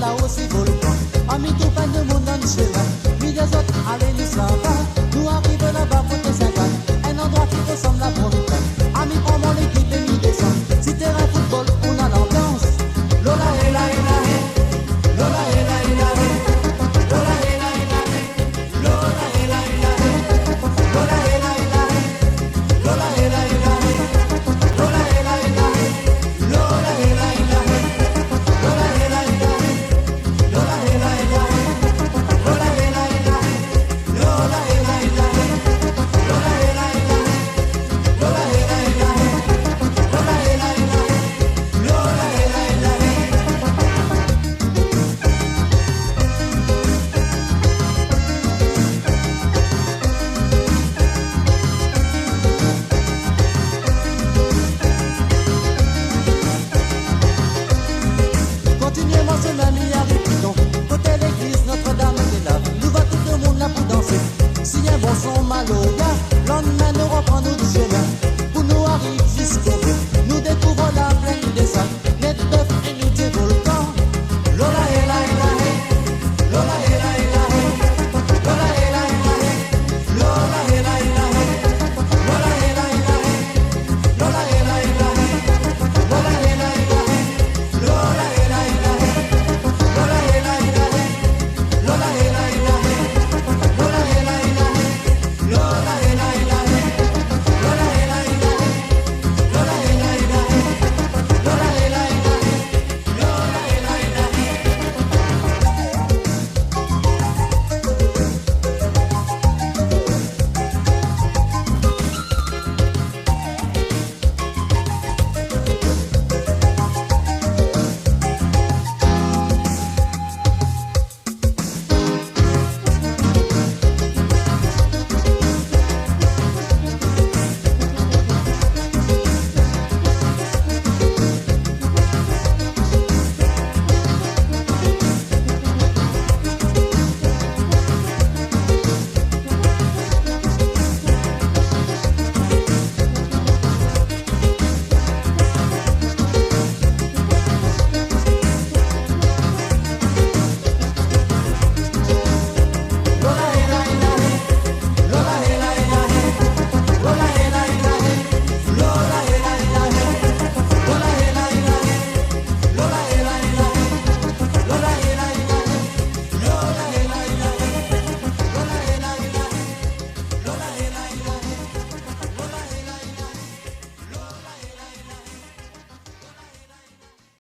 là aussi volcan. Amis tout pas de monde dans le cheval. Mis des autres, allez, nous s'en va. Nous arrivons là-bas pour te 50. Un endroit qui ressemble à Bonneton. Amis, prends-moi l'équipe et m'y descend. Si terrain football, on a l'ambiance. Lola, hela, hela, hé. Lola, hela, hela, hé. Lola, hela, hela, hé. Lola, hela, hela, hé. Lola, hela, hela, hé. Lola, hela, hela, hé. Lola, hela, hela, hé. Lola, hela, hela, hé. Lola, hela, hela, hé. Lola, hela, hela, hé. Lola, hela, hela, hé. Lola, hela, hela, hé. Lola, hela, hela, hé. Lola, hela, hela, hé. Lola, hela, hela, hé. Lola, hela, hela, hé. Continuez-moi ce même milliard de pitons. Côté l'église Notre-Dame des Laves. Nous va tout le monde là pour danser. Si un bon son mal au gars, l'homme nous reprend nous du chemin.